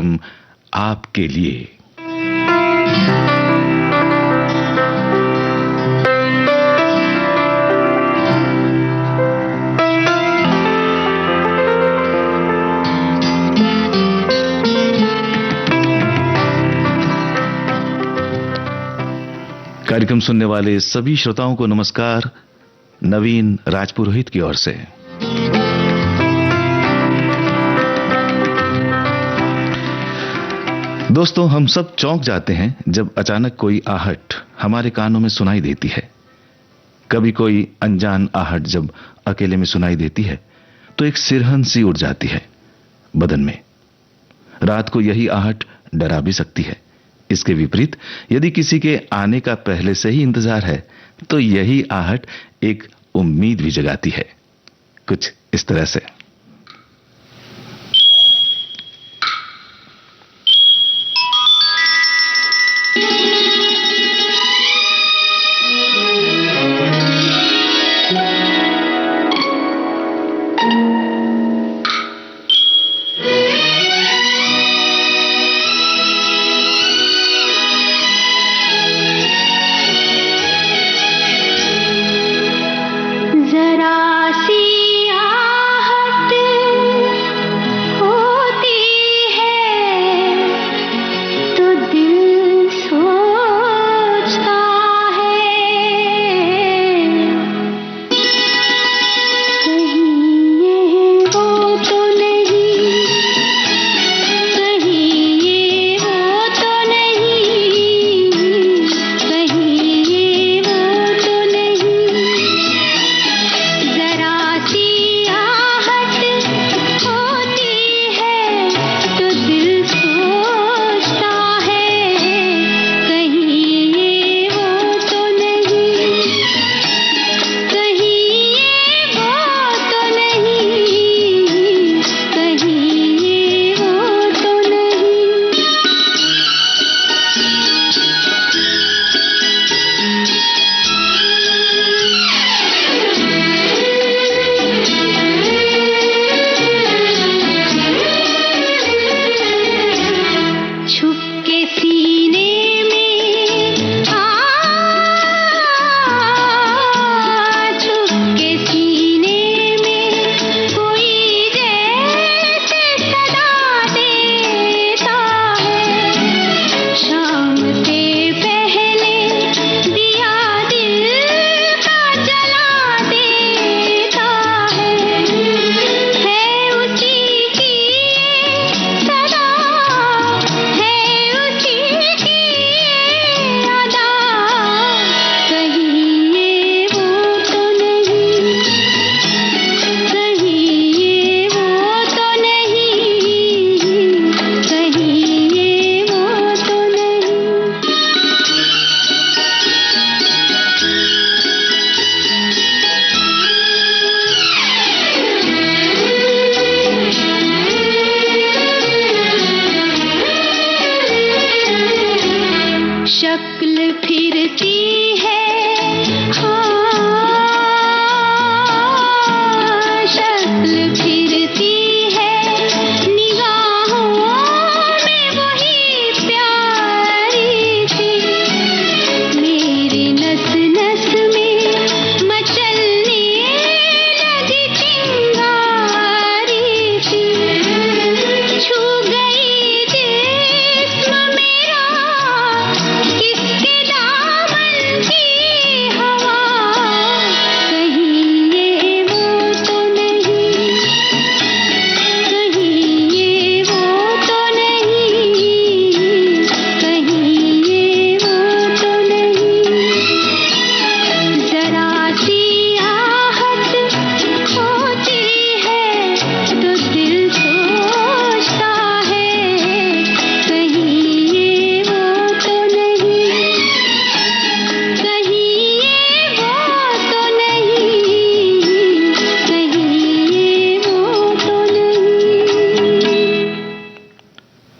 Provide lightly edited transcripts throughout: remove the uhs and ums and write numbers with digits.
कार्यक्रम आपके लिए। कार्यक्रम सुनने वाले सभी श्रोताओं को नमस्कार, नवीन राजपुरोहित की ओर से। दोस्तों, हम सब चौंक जाते हैं जब अचानक कोई आहट हमारे कानों में सुनाई देती है। कभी कोई अनजान आहट जब अकेले में सुनाई देती है तो एक सिरहन सी उड़ जाती है बदन में। रात को यही आहट डरा भी सकती है। इसके विपरीत यदि किसी के आने का पहले से ही इंतजार है तो यही आहट एक उम्मीद भी जगाती है, कुछ इस तरह से।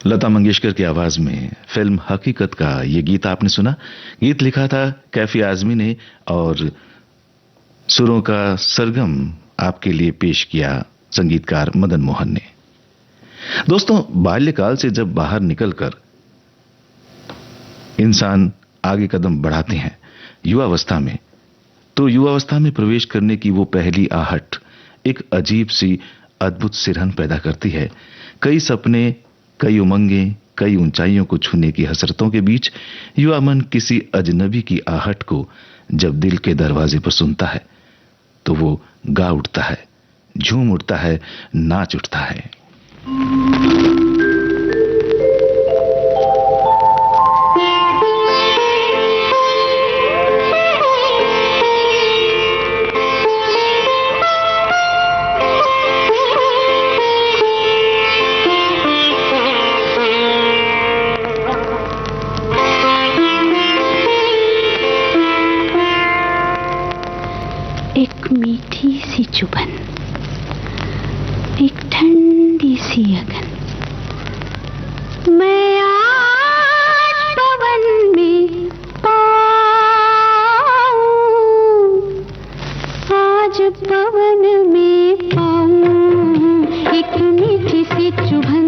लता मंगेशकर की आवाज में फिल्म हकीकत का ये गीत आपने सुना। गीत लिखा था कैफी आजमी ने और सुरों का सरगम आपके लिए पेश किया संगीतकार मदन मोहन ने। दोस्तों, बाल्यकाल से जब बाहर निकलकर इंसान आगे कदम बढ़ाते हैं युवावस्था में, तो युवावस्था में प्रवेश करने की वो पहली आहट एक अजीब सी अद्भुत सिरहन पैदा करती है। कई सपने, कई उमंगें, कई ऊंचाइयों को छूने की हसरतों के बीच युवा मन किसी अजनबी की आहट को जब दिल के दरवाजे पर सुनता है तो वो गा उठता है, झूम उठता है, नाच उठता है। एक मीठी सी चुभन, एक ठंडी सी अगन, मैं आज पवन में पाऊं, आज पवन में पाऊं। एक मीठी सी चुभन,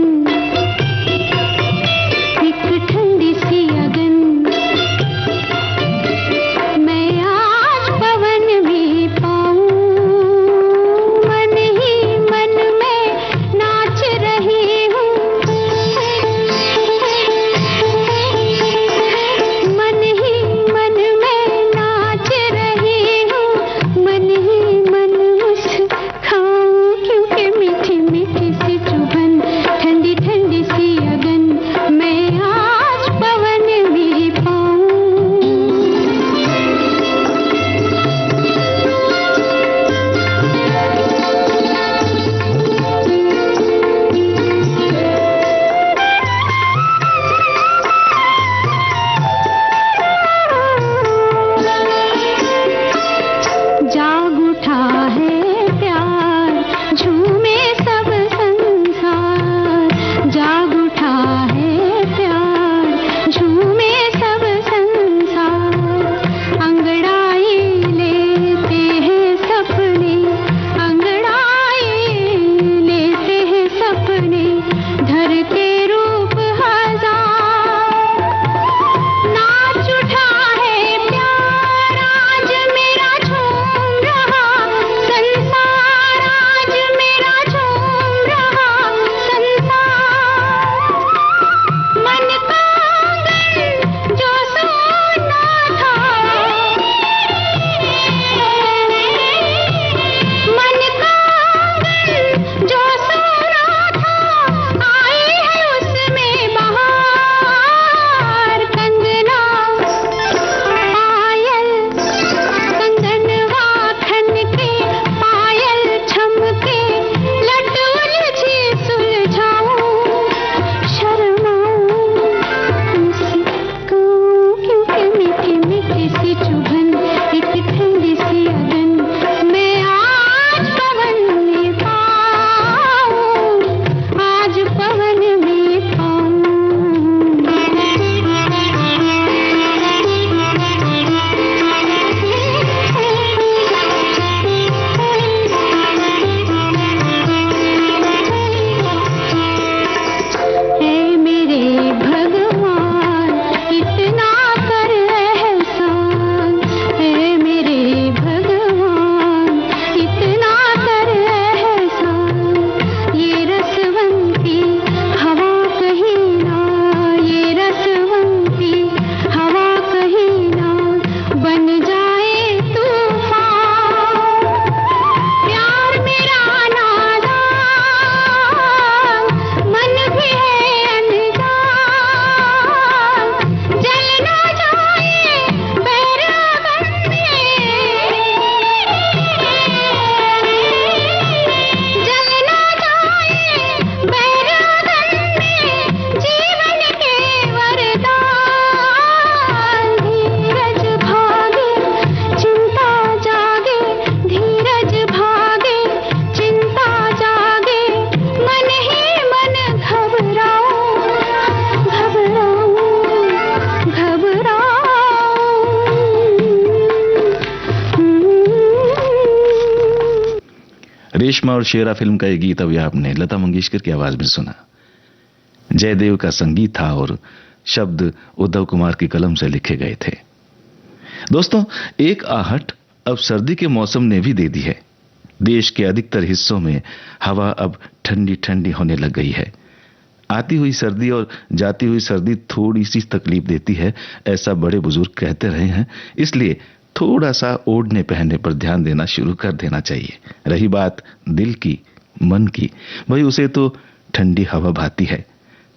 एक ठंडी सी अगन, मैं आज पवन में पाऊं। मन ही मन में नाच रही हूँ, मन ही मन में नाच रही हूँ, मन ही मन मुस्काऊं, क्योंकि मीठी मीठी सी चुभन, ठंडी ठंडी सी अगन, मैं आज पवन में पाऊं। जाग उठा है प्यार, झूमे सब संसार, जाग उठा है प्यार, झूमे सब संसार। अंगड़ाई लेते हैं सपने, अंगड़ाई लेते हैं सपने, धर के रूप हजार। नाच उठा है प्यार, आज मेरा झूम रहा संसार, आज मेरा झूम रहा संसार। मन का आंगन जो सोना था, मन का आंगन जो सोना था, आई है उसमें बहार। कंगना पायल, कंगनवा खन के, पायल छमके, लट उलझी सुलझाऊं, शर्माऊं, मुस्काऊं, क्योंकि मीठी मीठी सी चुभन, एक ठंडी सी अगन, मैं आज पवन में पाऊं, आज पवन में पाऊं। ऐ मेरे भगवान, इतना कर एहसान, ऐ मेरे भगवान, इतना कर एहसान। ये रसवंती हवा कहीं ना, ये रसवंती हवा कहीं ना बन जाए तूफान। प्यार मेरा नादान, मन भी है अनजान, जल ना जाए बैरागन में, जल ना जाए बैरागन में, जीवन के वरदान। धीरज भागे चिंता जागे, धीरज भागे चिंता जागे, मन ही मन घबराऊं, घबराऊं, घबराऊं। रेशमा और शेरा फिल्म का ये गीत अभी आपने लता मंगेशकर की आवाज में सुना। जयदेव का संगीत था और शब्द उद्धव कुमार की कलम से लिखे गए थे। दोस्तों, एक आहट अब सर्दी के मौसम ने भी दे दी है। देश के अधिकतर हिस्सों में हवा अब ठंडी ठंडी होने लग गई है। आती हुई सर्दी और जाती हुई सर्दी थोड़ी सी तकलीफ देती है, ऐसा बड़े बुजुर्ग कहते रहे हैं। इसलिए थोड़ा सा ओढ़ने पहनने पर ध्यान देना शुरू कर देना चाहिए। रही बात दिल की, मन की, भाई उसे तो ठंडी हवा भाती है,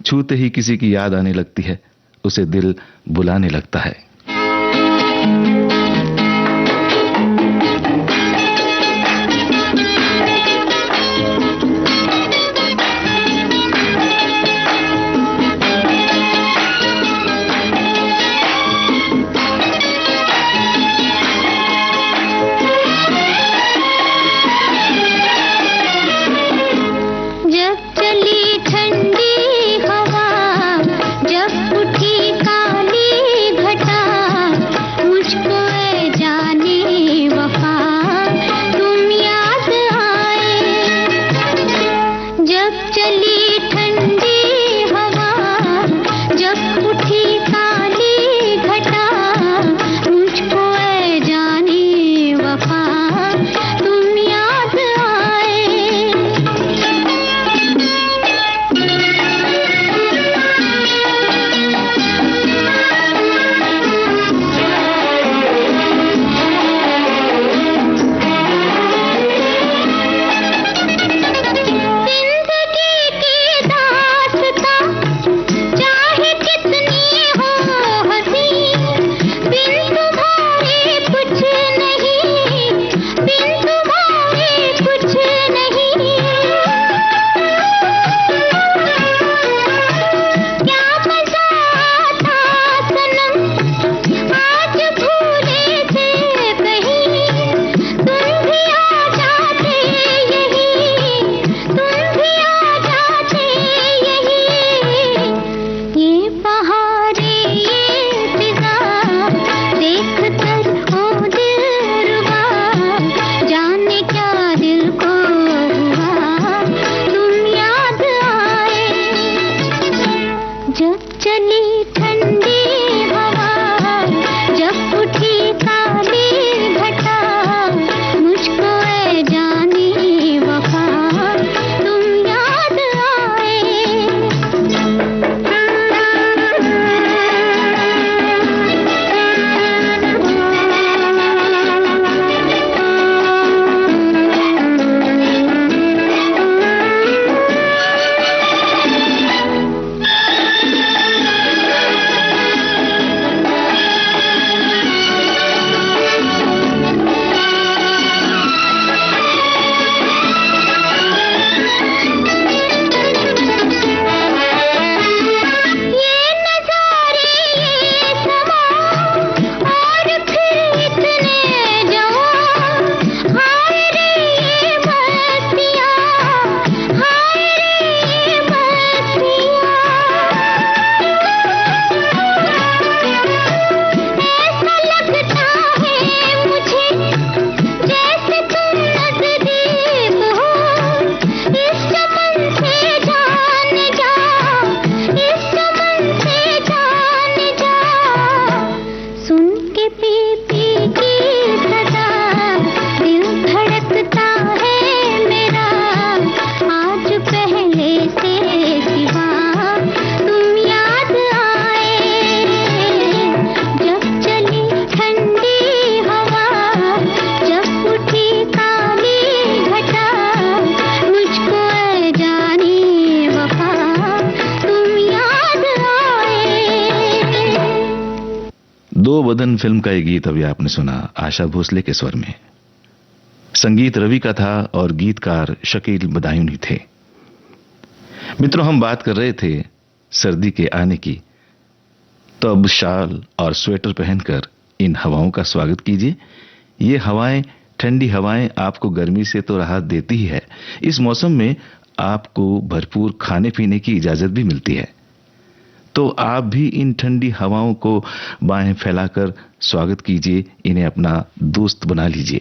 छूते ही किसी की याद आने लगती है, उसे दिल बुलाने लगता है। दो बदन फिल्म का ये गीत अभी आपने सुना आशा भोसले के स्वर में। संगीत रवि का था और गीतकार शकील बदायूनी थे। मित्रों, हम बात कर रहे थे सर्दी के आने की, तो अब शाल और स्वेटर पहनकर इन हवाओं का स्वागत कीजिए। ये हवाएं, ठंडी हवाएं आपको गर्मी से तो राहत देती ही है, इस मौसम में आपको भरपूर खाने पीने की इजाजत भी मिलती है। तो आप भी इन ठंडी हवाओं को बाहें फैलाकर स्वागत कीजिए, इन्हें अपना दोस्त बना लीजिए।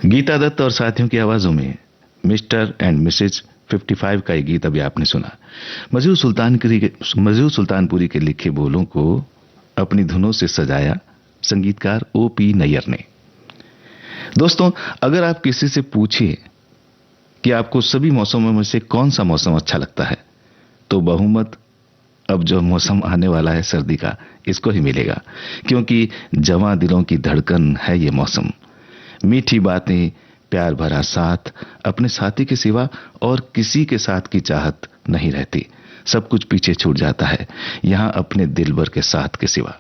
गीता दत्त और साथियों की आवाजों में मिस्टर एंड मिसेज 55 का ये गीत अभी आपने सुना। मजहूर सुल्तानपुरी के लिखे बोलों को अपनी धुनों से सजाया संगीतकार O.P. नैयर ने। दोस्तों, अगर आप किसी से पूछिए कि आपको सभी मौसमों में से कौन सा मौसम अच्छा लगता है, तो बहुमत अब जो मौसम आने वाला है सर्दी का, इसको ही मिलेगा, क्योंकि जवां दिलों की धड़कन है ये मौसम। मीठी बातें, प्यार भरा साथ, अपने साथी के सिवा और किसी के साथ की चाहत नहीं रहती। सब कुछ पीछे छूट जाता है यहां अपने दिलबर के साथ के सिवा।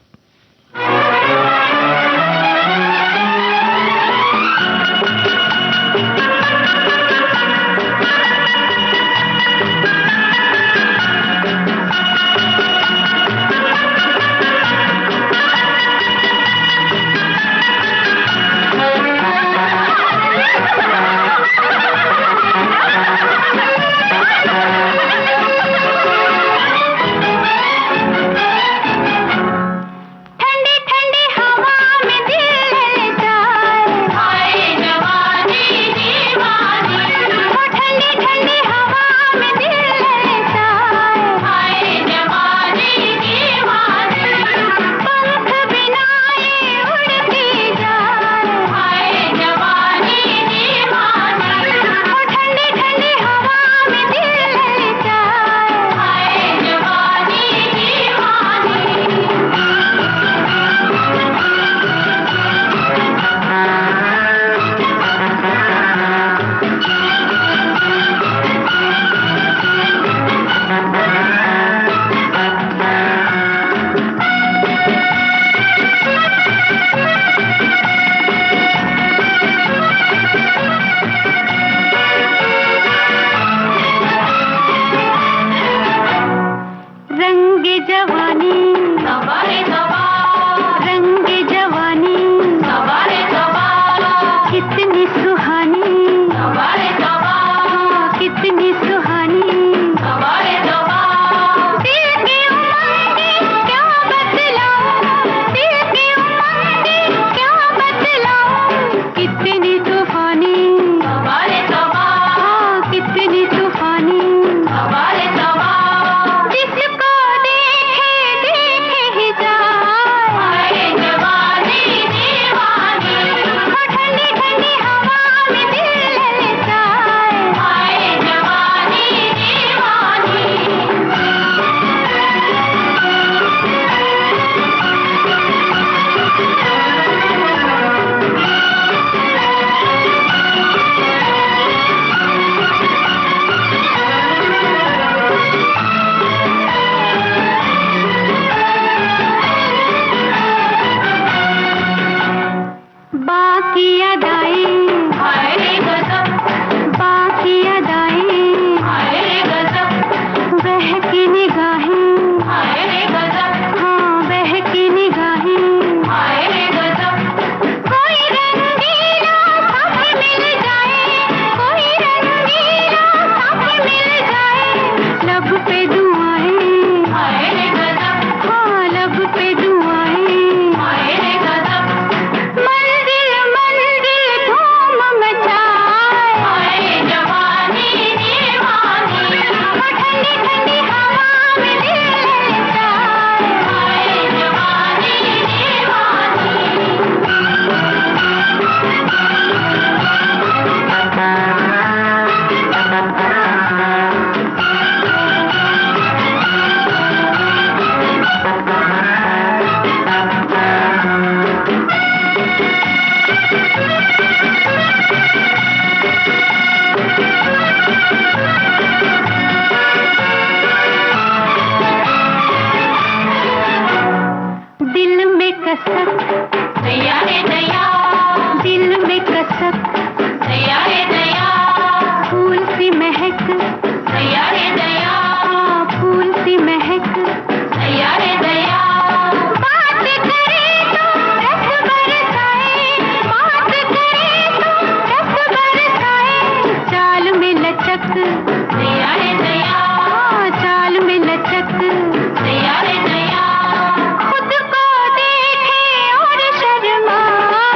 खुद को देखे और शर्माए।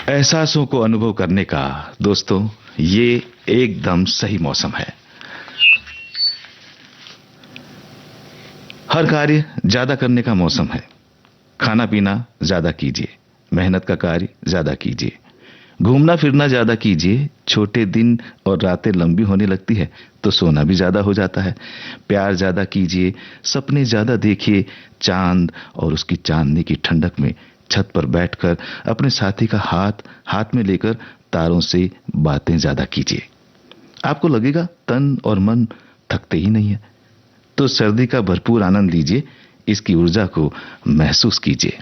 एहसासों को अनुभव करने का दोस्तों ये एकदम सही मौसम है। हर कार्य ज्यादा करने का मौसम है। खाना पीना ज्यादा कीजिए, मेहनत का कार्य ज्यादा कीजिए, घूमना फिरना ज्यादा कीजिए। छोटे दिन और रातें लंबी होने लगती है तो सोना भी ज्यादा हो जाता है। प्यार ज्यादा कीजिए, सपने ज्यादा देखिए। चांद और उसकी चांदनी की ठंडक में छत पर बैठकर अपने साथी का हाथ हाथ में लेकर तारों से बातें ज्यादा कीजिए। आपको लगेगा तन और मन थकते ही नहीं है। तो सर्दी का भरपूर आनंद लीजिए, इसकी ऊर्जा को महसूस कीजिए।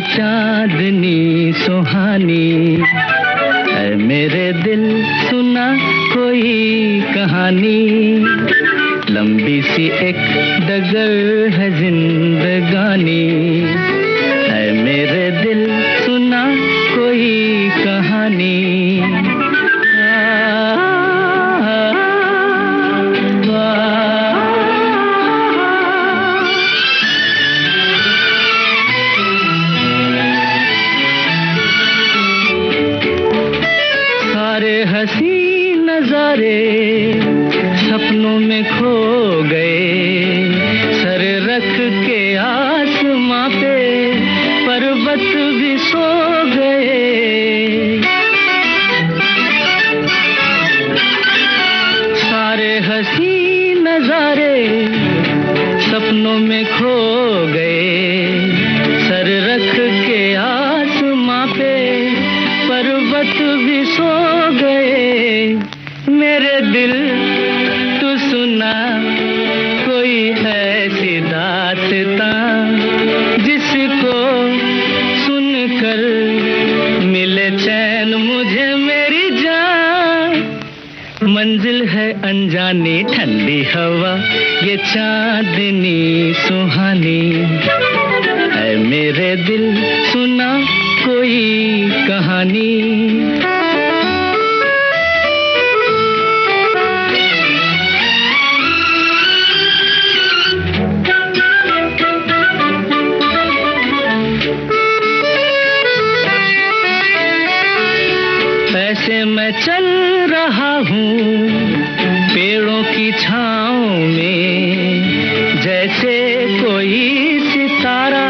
चांदनी सुहानी है मेरे दिल, सुना कोई कहानी। लंबी सी एक डगर है जिंदगानी, है मेरे दिल, सुना कोई कहानी। हंसी नजारे सपनों में खो गए, सर रख के आसमां पे पर्वत भी सो गए। सारे हंसी नजारे सपनों में खो गए, सर रख के आसमां पे पर्वत भी सो गए। मेरे दिल तू सुना कोई ऐसी दास्तां, जिसको सुनकर मिले चैन मुझे मेरी जान। मंजिल है अनजानी, ठंडी हवा ये चांदनी सुहानी, है मेरे दिल, सुना कोई कहानी। ऐसे मैं चल रहा हूँ पेड़ों की छाँव में, जैसे कोई सितारा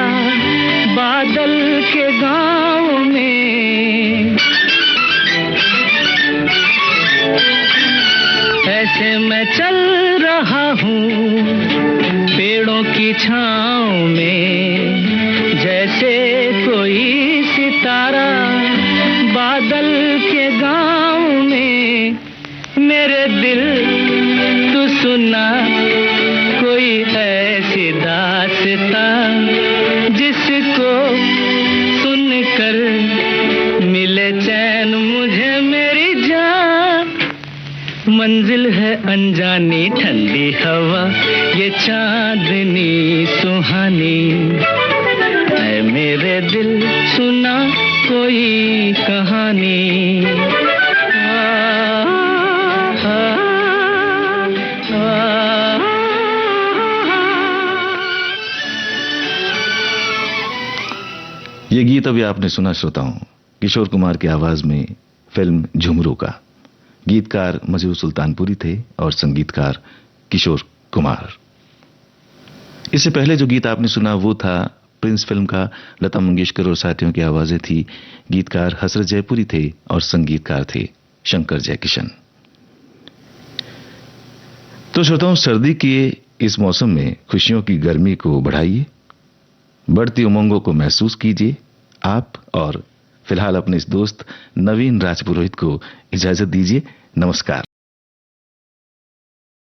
बादल के गाँव में। ऐसे मैं चल रहा हूँ पेड़ों की छाँव में, जैसे कोई सितारा बादल के गाँव में। मेरे दिल तू सुना कोई ऐसी दास्तां, जिसको सुनकर मिले चैन मुझे मेरी जान। मंजिल है अनजानी, ठंडी हवा ये चांदनी सुहानी, है मेरे दिल, सुना कोई कहानी। ये गीत अभी आपने सुना श्रोताओं, किशोर कुमार की आवाज में फिल्म झुमरू का। गीतकार मजरू सुल्तानपुरी थे और संगीतकार किशोर कुमार। इससे पहले जो गीत आपने सुना वो था प्रिंस फिल्म का। लता मंगेशकर और साथियों की आवाजें थी। गीतकार हसरत जयपुरी थे और संगीतकार थे शंकर जयकिशन। तो श्रोताओं, सर्दी के इस मौसम में खुशियों की गर्मी को बढ़ाइए, बढ़ती उमंगों को महसूस कीजिए आप, और फिलहाल अपने इस दोस्त नवीन राजपुरोहित को इजाजत दीजिए। नमस्कार।